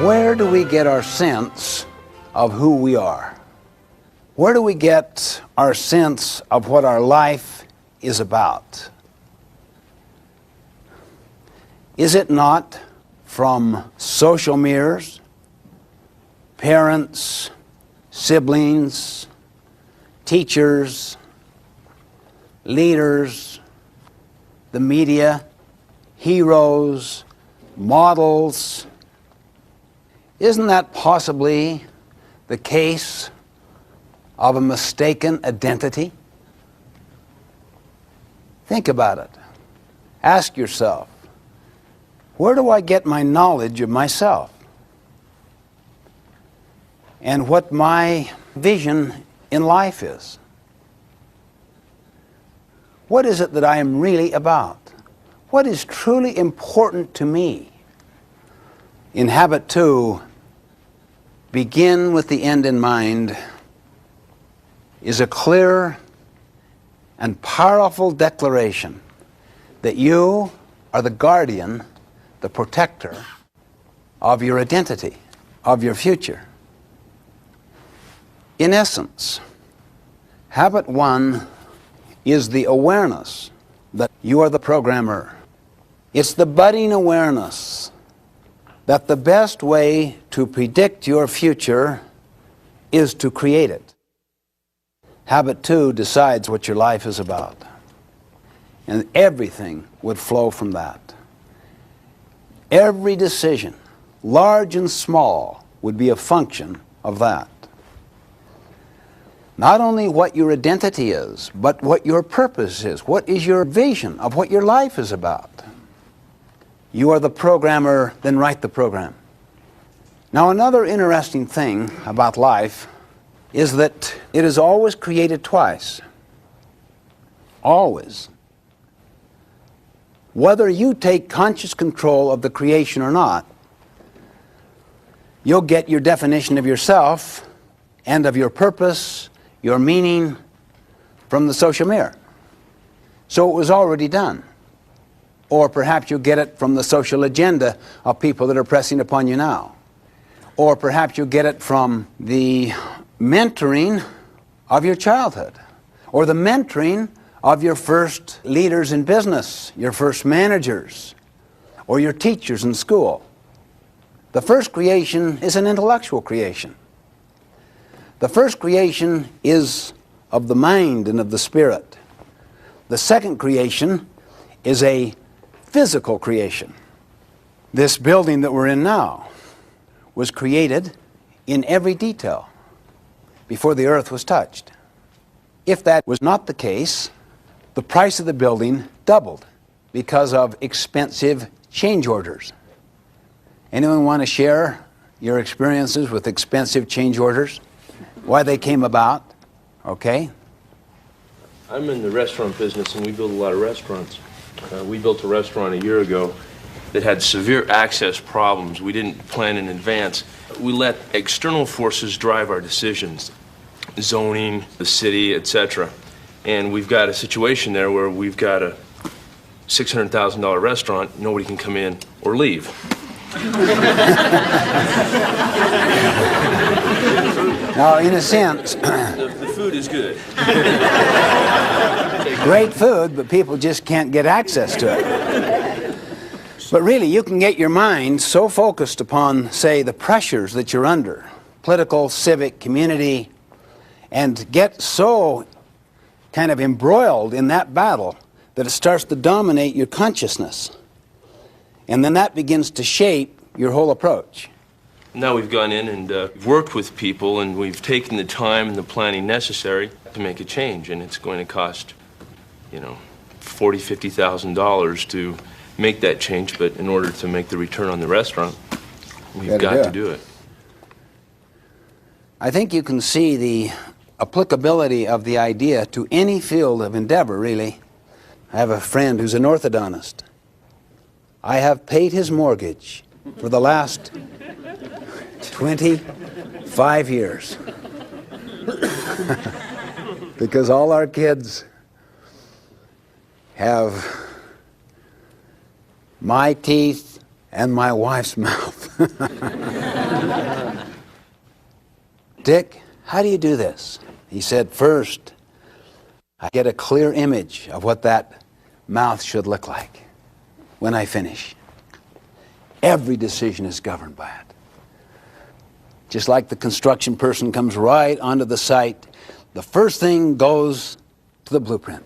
Where do we get our sense of who we are? Where do we get our sense of what our life is about? Is it not from social mirrors, parents, siblings, teachers, leaders, the media, heroes, models? Isn't that possibly the case of a mistaken identity? Think about it. Ask yourself, where do I get my knowledge of myself? And what my vision in life is? What is it that I am really about? What is truly important to me? In Habit 2, begin with the end in mind, is a clear and powerful declaration that you are the guardian, the protector of your identity, of your future. In essence, Habit 1 is the awareness that you are the programmer. It's the budding awareness that the best way to predict your future is to create it. Habit 2 decides what your life is about. And everything would flow from that. Every decision, large and small, would be a function of that. Not only what your identity is, but what your purpose is. What is your vision of what your life is about? You are the programmer, then write the program. Now, another interesting thing about life is that it is always created twice. Always. Whether you take conscious control of the creation or not, you'll get your definition of yourself and of your purpose, your meaning, from the social mirror. So it was already done. Or perhaps you'll get it from the social agenda of people that are pressing upon you now. Or perhaps you'll get it from the mentoring of your childhood. Or the mentoring of your first leaders in business, your first managers, or your teachers in school. The first creation is an intellectual creation. The first creation is of the mind and of the spirit. The second creation is a physical creation. This building that we're in now was created in every detail before the earth was touched. If that was not the case, the price of the building doubled because of expensive change orders. Anyone want to share your experiences with expensive change orders? Why they came about? Okay. I'm in the restaurant business and we build a lot of restaurants. We built a restaurant a year ago that had severe access problems. We didn't plan in advance. We let external forces drive our decisions, zoning, the city, etc. And we've got a situation there where we've got a $600,000 restaurant, nobody can come in or leave. Now, in a sense, the food is good. Great food, but people just can't get access to it. But really, you can get your mind so focused upon, say, the pressures that you're under, political, civic, community, and get so kind of embroiled in that battle that it starts to dominate your consciousness. And then that begins to shape your whole approach. Now we've gone in and worked with people, and we've taken the time and the planning necessary to make a change, and it's going to cost, $40,000, $50,000 to make that change, but in order to make the return on the restaurant, we've got to do it. I think you can see the applicability of the idea to any field of endeavor, really. I have a friend who's an orthodontist. I have paid his mortgage for the last 25 years. Because all our kids have my teeth and my wife's mouth. Dick, how do you do this? He said, first, I get a clear image of what that mouth should look like when I finish. Every decision is governed by it. Just like the construction person comes right onto the site, the first thing goes to the blueprint.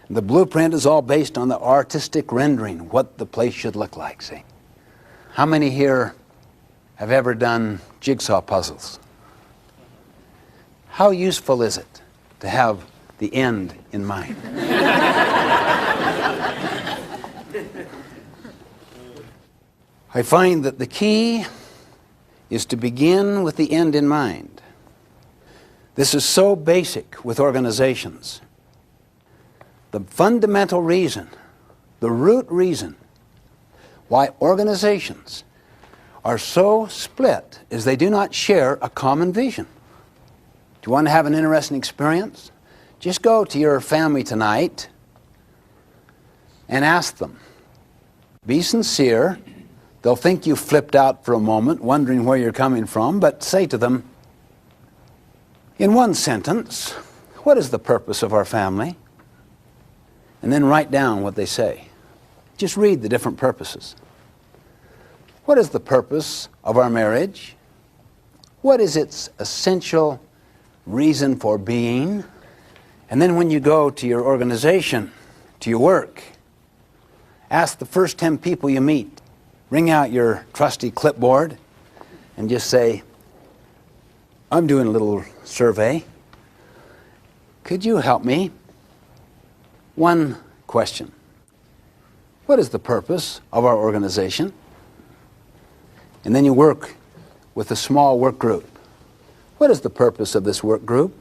The blueprint is all based on the artistic rendering, what the place should look like, see? How many here have ever done jigsaw puzzles? How useful is it to have the end in mind? I find that the key is to begin with the end in mind. This is so basic with organizations. The fundamental reason, the root reason why organizations are so split is they do not share a common vision. Do you want to have an interesting experience? Just go to your family tonight and ask them. Be sincere. They'll think you flipped out for a moment, wondering where you're coming from, but say to them, in one sentence, what is the purpose of our family? And then write down what they say. Just read the different purposes. What is the purpose of our marriage? What is its essential reason for being? And then when you go to your organization, to your work, ask the first 10 people you meet, bring out your trusty clipboard and just say, I'm doing a little survey. Could you help me? One question. What is the purpose of our organization? And then you work with a small work group. What is the purpose of this work group?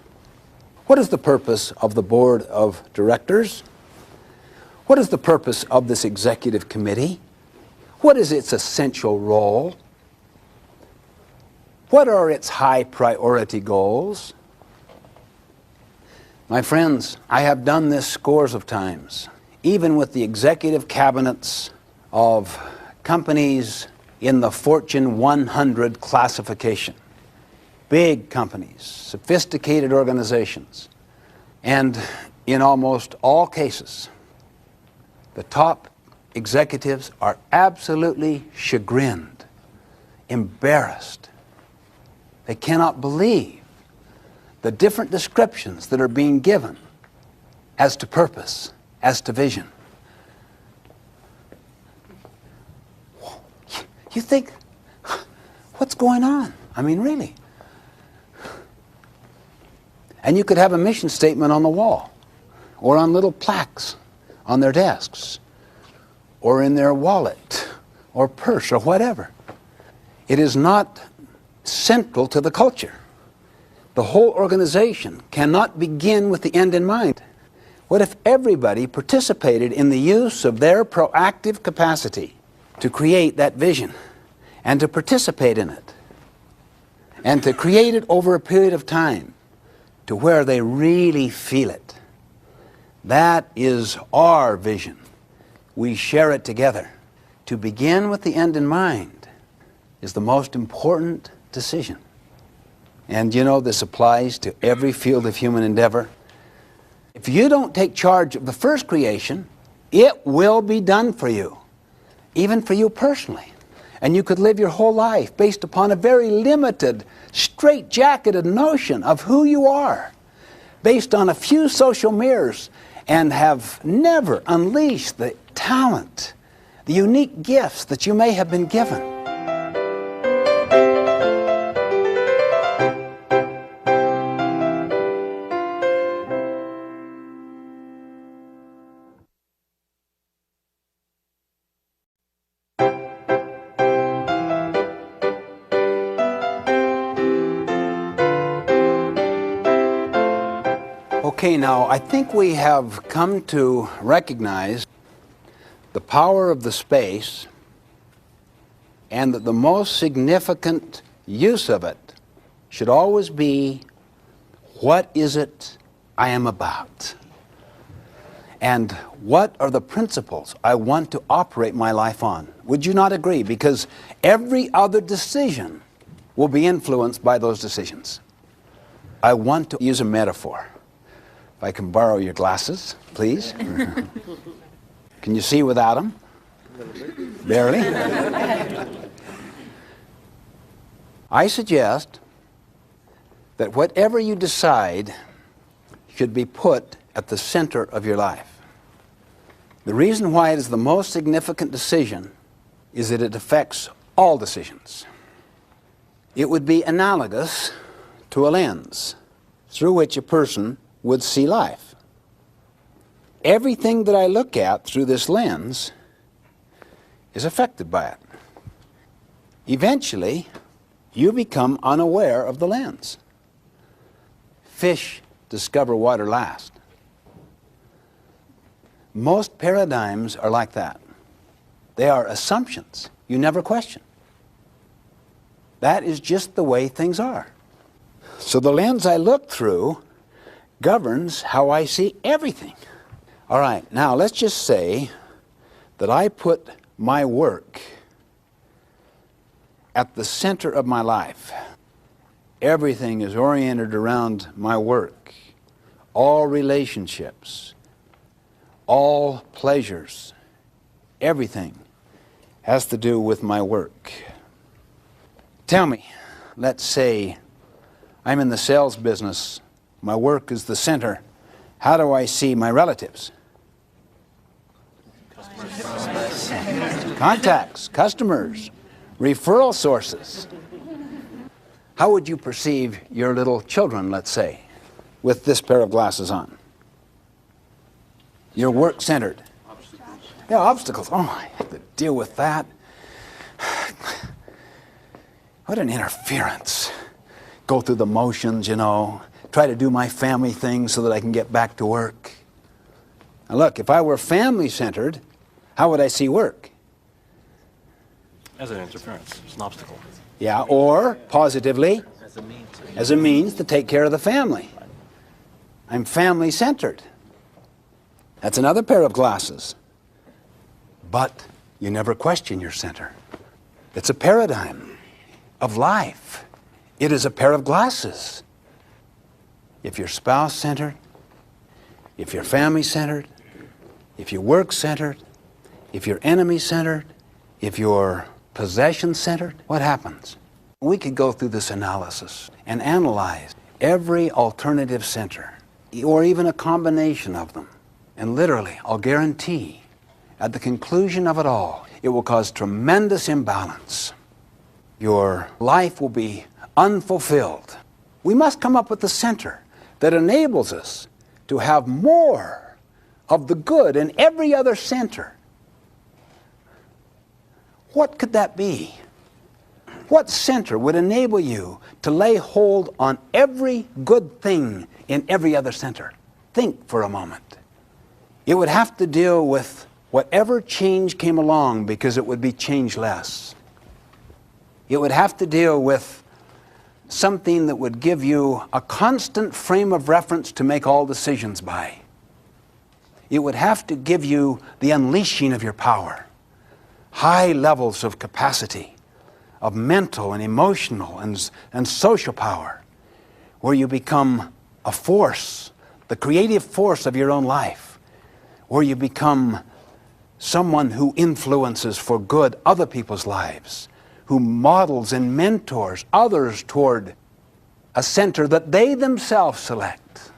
What is the purpose of the board of directors? What is the purpose of this executive committee? What is its essential role? What are its high priority goals? My friends, I have done this scores of times, even with the executive cabinets of companies in the Fortune 100 classification. Big companies, sophisticated organizations. And in almost all cases, the top executives are absolutely chagrined, embarrassed. They cannot believe the different descriptions that are being given as to purpose, as to vision. You think, what's going on? I mean, really. And you could have a mission statement on the wall, or on little plaques on their desks, or in their wallet, or purse, or whatever. It is not central to the culture. The whole organization cannot begin with the end in mind. What if everybody participated in the use of their proactive capacity to create that vision and to participate in it and to create it over a period of time to where they really feel it? That is our vision. We share it together. To begin with the end in mind is the most important decision. And you know, this applies to every field of human endeavor. If you don't take charge of the first creation, it will be done for you, even for you personally. And you could live your whole life based upon a very limited, straight-jacketed notion of who you are, based on a few social mirrors, and have never unleashed the talent, the unique gifts that you may have been given. Okay, now I think we have come to recognize the power of the space and that the most significant use of it should always be, what is it I am about? And what are the principles I want to operate my life on? Would you not agree? Because every other decision will be influenced by those decisions. I want to use a metaphor. If I can borrow your glasses, please. Can you see without them? Barely. I suggest that whatever you decide should be put at the center of your life. The reason why it is the most significant decision is that it affects all decisions. It would be analogous to a lens through which a person would see life. Everything that I look at through this lens is affected by it. Eventually, you become unaware of the lens. Fish discover water last. Most paradigms are like that. They are assumptions you never question. That is just the way things are. So the lens I look through governs how I see everything. All right, now let's just say that I put my work at the center of my life. Everything is oriented around my work. All relationships, all pleasures, everything has to do with my work. Tell me, let's say I'm in the sales business. My work is the center. How do I see my relatives? Contacts, customers, referral sources. How would you perceive your little children, let's say, with this pair of glasses on? You're work-centered. Yeah, obstacles. Oh, I have to deal with that. What an interference. Go through the motions, you know, try to do my family thing so that I can get back to work. Now look, if I were family-centered, how would I see work? As an interference, it's an obstacle. Yeah, or positively, as a means to take care of the family. I'm family-centered. That's another pair of glasses. But you never question your center. It's a paradigm of life. It is a pair of glasses. If you're spouse-centered, if you're family-centered, if you're work-centered, if you're enemy-centered, if you're possession-centered, what happens? We could go through this analysis and analyze every alternative center, or even a combination of them. And literally, I'll guarantee, at the conclusion of it all, it will cause tremendous imbalance. Your life will be unfulfilled. We must come up with the center that enables us to have more of the good in every other center. What could that be? What center would enable you to lay hold on every good thing in every other center? Think for a moment. It would have to deal with whatever change came along, because it would be changeless. It would have to deal with something that would give you a constant frame of reference to make all decisions by. It would have to give you the unleashing of your power, high levels of capacity, of mental and emotional and social power, where you become a force, the creative force of your own life, where you become someone who influences for good other people's lives, who models and mentors others toward a center that they themselves select.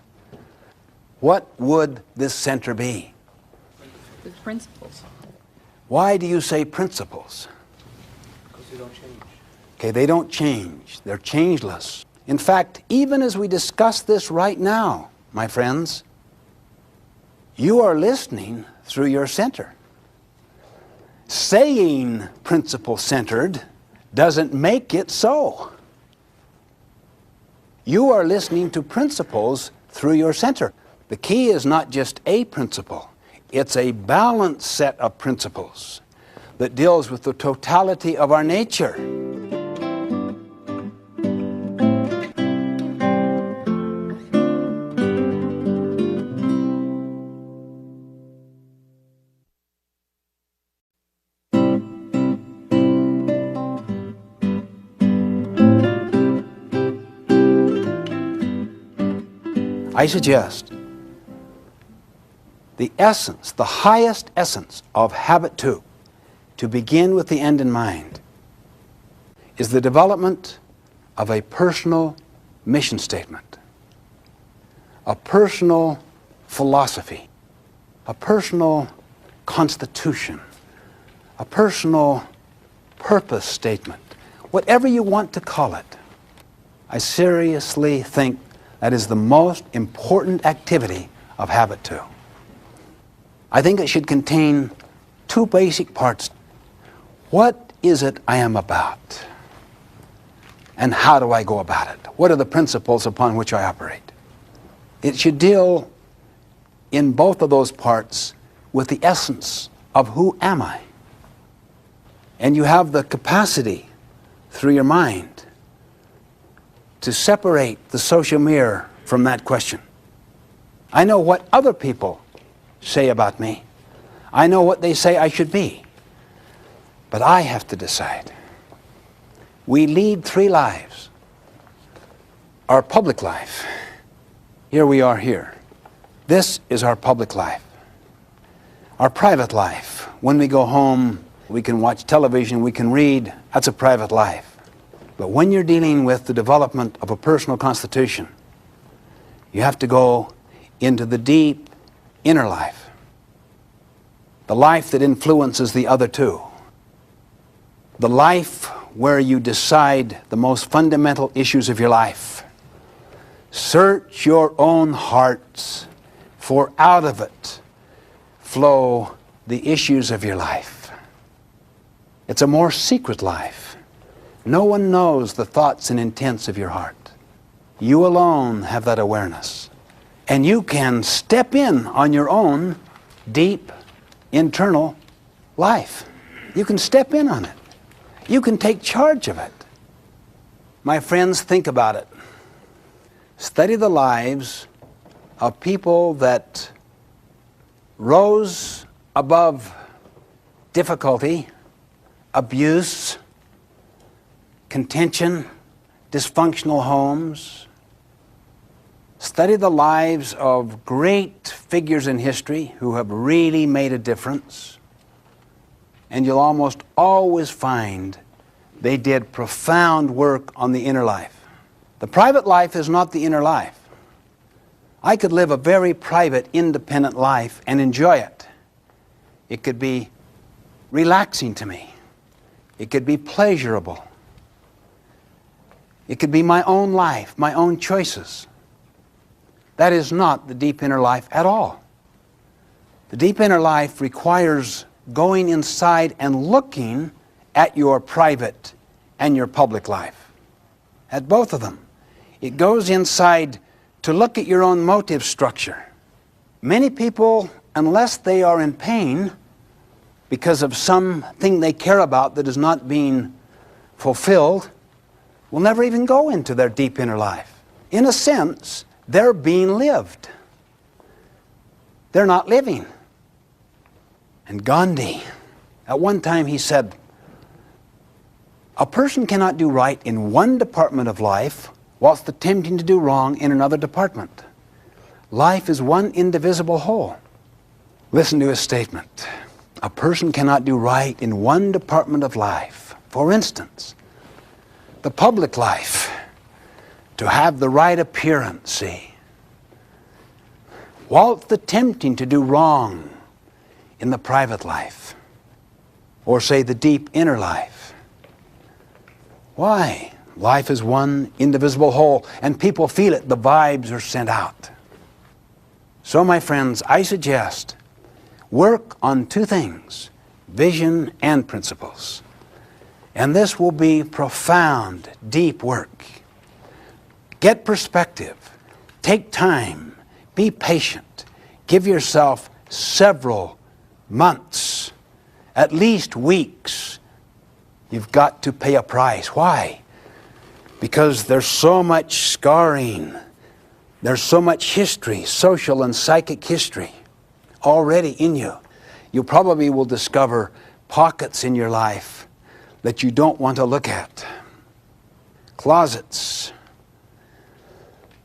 What would this center be? The principles. Why do you say principles? Because they don't change. Okay, they don't change. They're changeless. In fact, even as we discuss this right now, my friends, you are listening through your center. Saying principle-centered doesn't make it so. You are listening to principles through your center. The key is not just a principle. It's a balanced set of principles that deals with the totality of our nature. I suggest the essence, the highest essence of habit 2, to begin with the end in mind, is the development of a personal mission statement, a personal philosophy, a personal constitution, a personal purpose statement, whatever you want to call it. I seriously think that is the most important activity of habit 2. I think it should contain 2 basic parts. What is it I am about? And how do I go about it? What are the principles upon which I operate? It should deal in both of those parts with the essence of who am I? And you have the capacity through your mind to separate the social mirror from that question. I know what other people say about me. I know what they say I should be. But I have to decide. We lead 3 lives. Our public life. Here we are here. This is our public life. Our private life. When we go home, we can watch television, we can read. That's a private life. But when you're dealing with the development of a personal constitution, you have to go into the deep inner life. The life that influences the other 2. The life where you decide the most fundamental issues of your life. Search your own hearts, for out of it flow the issues of your life. It's a more secret life. No one knows the thoughts and intents of your heart. You alone have that awareness. And you can step in on your own deep internal life. You can step in on it. You can take charge of it. My friends, think about it. Study the lives of people that rose above difficulty, abuse, contention, dysfunctional homes. Study the lives of great figures in history who have really made a difference. And you'll almost always find they did profound work on the inner life. The private life is not the inner life. I could live a very private, independent life and enjoy it. It could be relaxing to me. It could be pleasurable. It could be my own life, my own choices. That is not the deep inner life at all. The deep inner life requires going inside and looking at your private and your public life, at both of them. It goes inside to look at your own motive structure. Many people, unless they are in pain because of something they care about that is not being fulfilled, will never even go into their deep inner life. In a sense, they're being lived. They're not living. And Gandhi, at one time he said, a person cannot do right in one department of life whilst attempting to do wrong in another department. Life is one indivisible whole. Listen to his statement. A person cannot do right in one department of life. For instance, the public life, to have the right appearance, see, whilst attempting to do wrong in the private life, or say the deep inner life. Why? Life is one indivisible whole, and people feel it. The vibes are sent out. So, my friends, I suggest work on 2 things, vision and principles. And this will be profound, deep work. Get perspective. Take time. Be patient. Give yourself several months, at least weeks. You've got to pay a price. Why? Because there's so much scarring. There's so much history, social and psychic history, already in you. You probably will discover pockets in your life that you don't want to look at. Closets,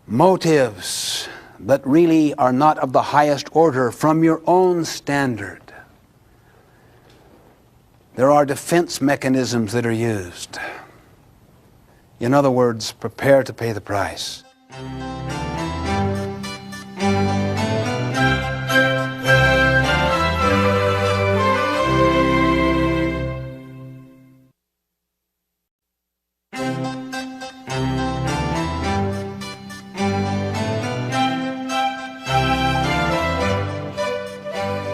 motives that really are not of the highest order from your own standard. There are defense mechanisms that are used. In other words, prepare to pay the price.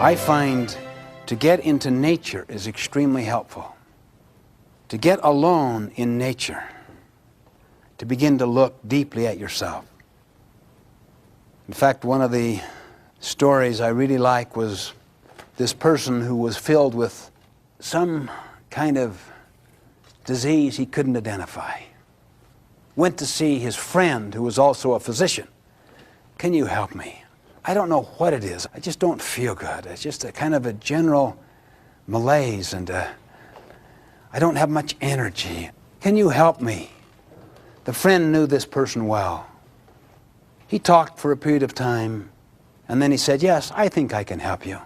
I find to get into nature is extremely helpful. To get alone in nature, to begin to look deeply at yourself. In fact, one of the stories I really like was this person who was filled with some kind of disease he couldn't identify. Went to see his friend who was also a physician. Can you help me? I don't know what it is. I just don't feel good. It's just a kind of a general malaise, and I don't have much energy. Can you help me? The friend knew this person well. He talked for a period of time, and then he said, yes, I think I can help you.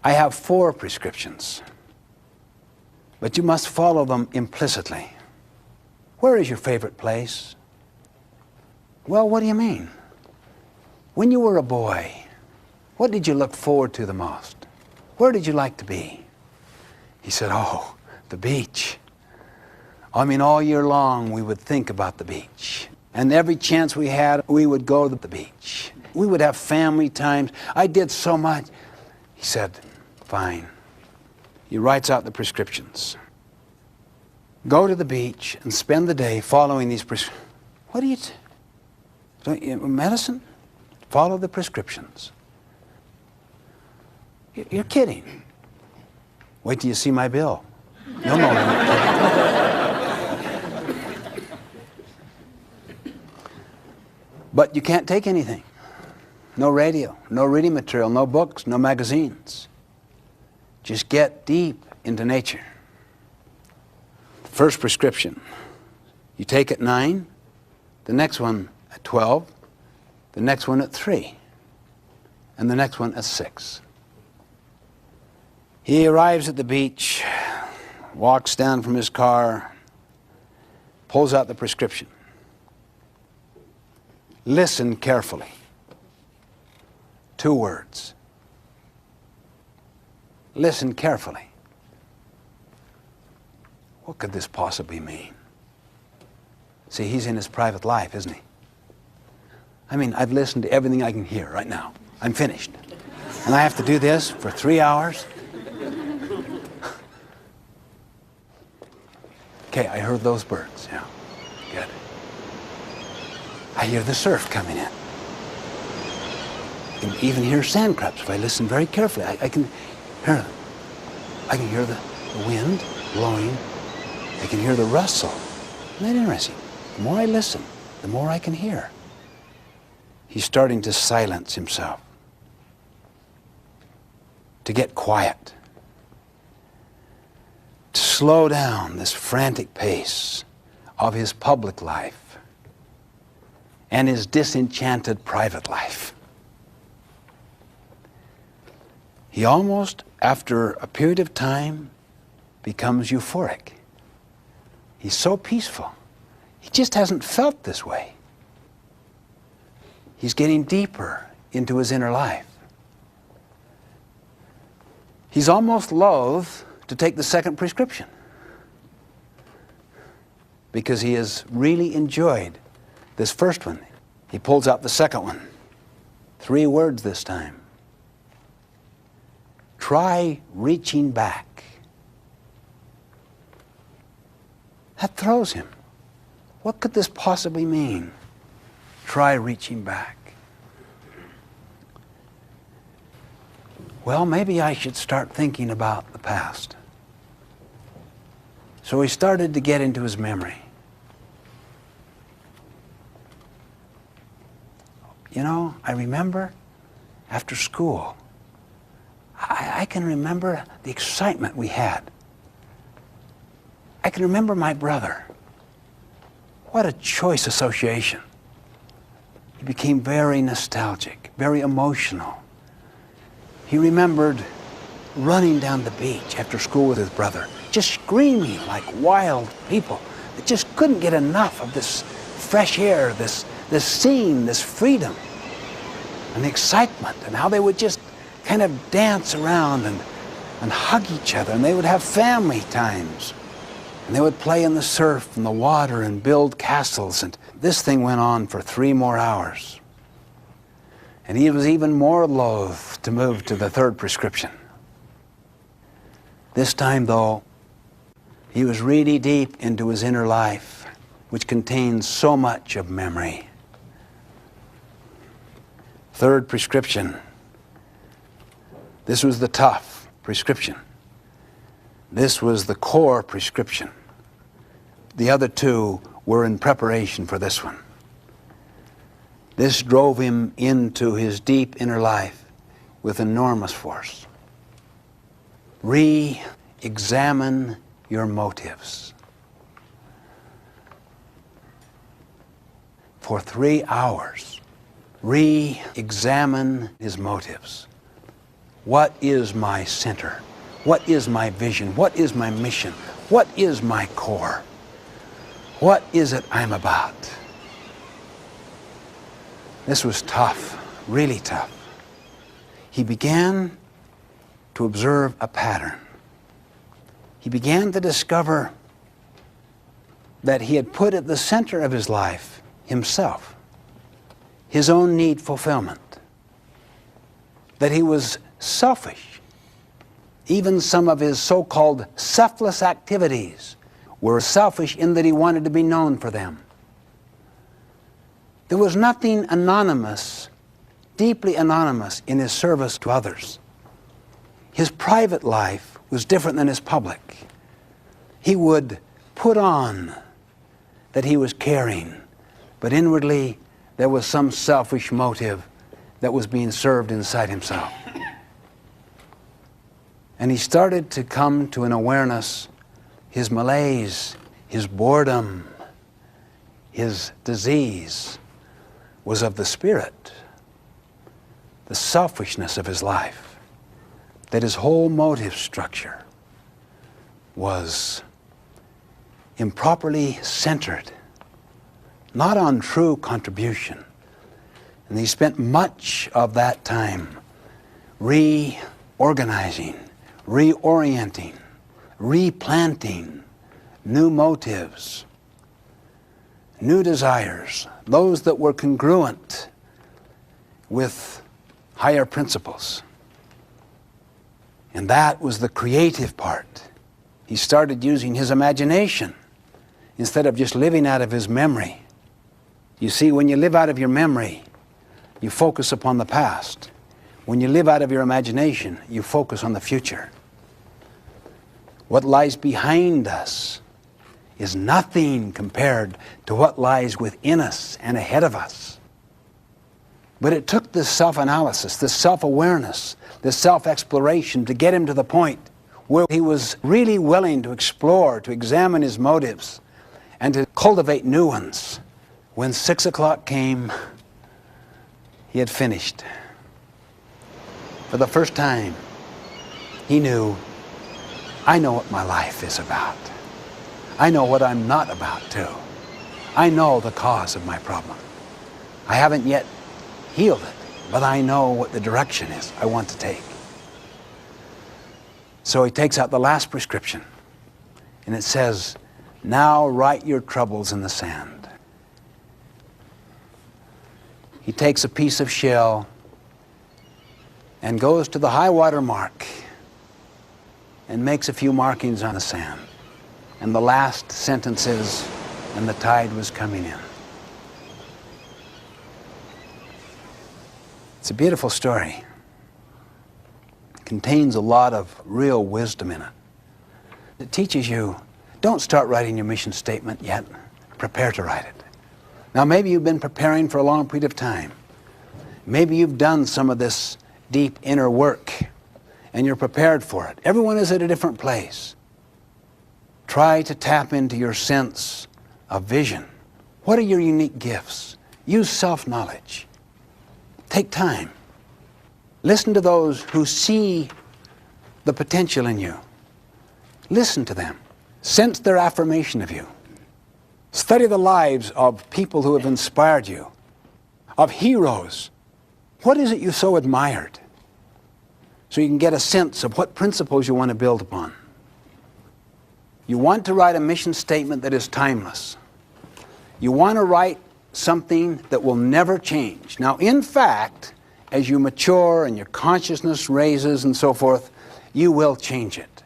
I have 4 prescriptions, but you must follow them implicitly. Where is your favorite place? Well, what do you mean? When you were a boy, what did you look forward to the most? Where did you like to be? He said, oh, the beach. I mean, all year long we would think about the beach. And every chance we had, we would go to the beach. We would have family times. I did so much. He said, fine. He writes out the prescriptions. Go to the beach and spend the day following these prescriptions. What do you medicine? Follow the prescriptions. You're kidding. Wait till you see my bill. You'll know I'm kidding. But you can't take anything. No radio, no reading material, no books, no magazines. Just get deep into nature. First prescription. You take at 9, the next one at 12, the next one at 3, and the next one at 6. He arrives at the beach, walks down from his car, pulls out the prescription. Listen carefully. 2 words. Listen carefully. What could this possibly mean? See, he's in his private life, isn't he? I mean, I've listened to everything I can hear right now. I'm finished. And I have to do this for 3 hours? Okay, I heard those birds. Yeah, good. I hear the surf coming in. I can even hear sand crabs if I listen very carefully. I can hear them. I can hear the wind blowing. I can hear the rustle. Isn't that interesting? The more I listen, the more I can hear. He's starting to silence himself, to get quiet, to slow down this frantic pace of his public life and his disenchanted private life. He almost, after a period of time, becomes euphoric. He's so peaceful. He just hasn't felt this way. He's getting deeper into his inner life. He's almost loath to take the second prescription because he has really enjoyed this first one. He pulls out the second one. 3 words this time. Try reaching back. That throws him. What could this possibly mean? Try reaching back. Well, maybe I should start thinking about the past. So he started to get into his memory. You know, I remember after school, I can remember the excitement we had. I can remember my brother. What a choice association. he became very nostalgic, very emotional. He remembered running down the beach after school with his brother, just screaming like wild people that just couldn't get enough of this fresh air, this scene, this freedom, and the excitement, and how they would just kind of dance around and hug each other, and they would have family times. And they would play in the surf and the water and build castles. And this thing went on for 3 more hours. And he was even more loath to move to the third prescription. This time, though, he was really deep into his inner life, which contains so much of memory. Third prescription. This was the tough prescription. This was the core prescription. The other 2 were in preparation for this one. This drove him into his deep inner life with enormous force. Re-examine your motives. For 3 hours, re-examine his motives. What is my center? What is my vision? What is my mission? What is my core? What is it I'm about? This was tough, really tough. He began to observe a pattern. He began to discover that he had put at the center of his life himself, his own need fulfillment, that he was selfish. Even some of his so-called selfless activities were selfish in that he wanted to be known for them. There was nothing anonymous, deeply anonymous in his service to others. His private life was different than his public. He would put on that he was caring, but inwardly there was some selfish motive that was being served inside himself. And he started to come to an awareness, his malaise, his boredom, his disease was of the spirit, the selfishness of his life, that his whole motive structure was improperly centered, not on true contribution. And he spent much of that time reorganizing, reorienting, replanting new motives, new desires, those that were congruent with higher principles. And that was the creative part. He started using his imagination instead of just living out of his memory. You see, when you live out of your memory, you focus upon the past. When you live out of your imagination, you focus on the future. What lies behind us is nothing compared to what lies within us and ahead of us. But it took this self-analysis, this self-awareness, this self-exploration to get him to the point where he was really willing to explore, to examine his motives, and to cultivate new ones. When 6 o'clock came, he had finished. For the first time, he knew, I know what my life is about. I know what I'm not about, too. I know the cause of my problem. I haven't yet healed it, but I know what the direction is I want to take. So he takes out the last prescription, and it says, now write your troubles in the sand. He takes a piece of shell and goes to the high water mark and makes a few markings on the sand. And the last sentence is, and the tide was coming in. It's a beautiful story. It contains a lot of real wisdom in it. It teaches you, don't start writing your mission statement yet. Prepare to write it. Now, maybe you've been preparing for a long period of time. Maybe you've done some of this deep inner work and you're prepared for it. Everyone is at a different place. Try to tap into your sense of vision. What are your unique gifts, Use self-knowledge. Take time. Listen to those who see the potential in you. Listen to them. Sense their affirmation of you. Study the lives of people who have inspired you, of heroes. What is it you so admired? So you can get a sense of what principles you want to build upon. You want to write a mission statement that is timeless. You want to write something that will never change. Now, in fact, as you mature and your consciousness raises and so forth, you will change it.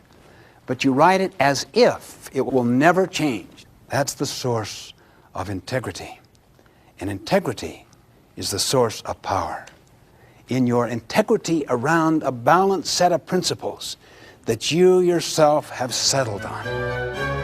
But you write it as if it will never change. That's the source of integrity. And integrity is the source of power. In your integrity around a balanced set of principles that you yourself have settled on.